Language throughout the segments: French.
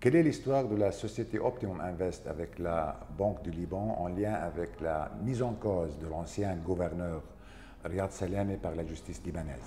Quelle est l'histoire de la société Optimum Invest avec la Banque du Liban en lien avec la mise en cause de l'ancien gouverneur Riyad Salamé par la justice libanaise?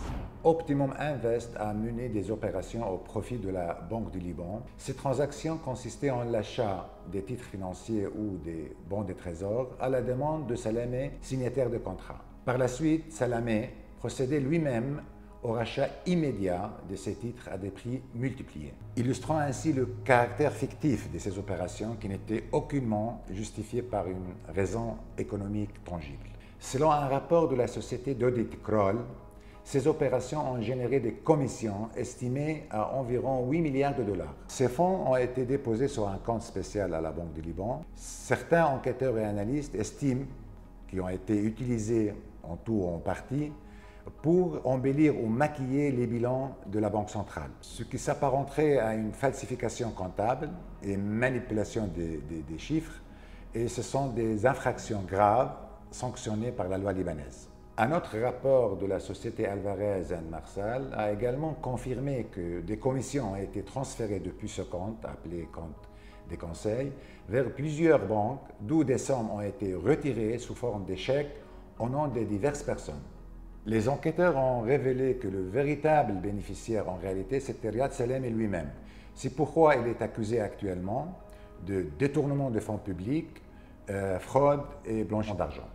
Optimum Invest a mené des opérations au profit de la Banque du Liban. Ces transactions consistaient en l'achat des titres financiers ou des bons des trésors à la demande de Salamé, signataire de contrat. Par la suite, Salamé procédait lui-même au rachat immédiat de ces titres à des prix multipliés, illustrant ainsi le caractère fictif de ces opérations qui n'étaient aucunement justifiées par une raison économique tangible. Selon un rapport de la société d'audit Kroll, ces opérations ont généré des commissions estimées à environ 8 milliards de dollars. Ces fonds ont été déposés sur un compte spécial à la Banque du Liban. Certains enquêteurs et analystes estiment qu'ils ont été utilisés en tout ou en partie pour embellir ou maquiller les bilans de la Banque centrale, ce qui s'apparenterait à une falsification comptable et manipulation des chiffres, et ce sont des infractions graves sanctionnées par la loi libanaise. Un autre rapport de la société Alvarez & Marsal a également confirmé que des commissions ont été transférées depuis ce compte, appelé compte des conseils, vers plusieurs banques, d'où des sommes ont été retirées sous forme de chèques au nom de diverses personnes. Les enquêteurs ont révélé que le véritable bénéficiaire en réalité c'était Riyad Salamé lui-même. C'est pourquoi il est accusé actuellement de détournement de fonds publics, fraude et blanchiment d'argent.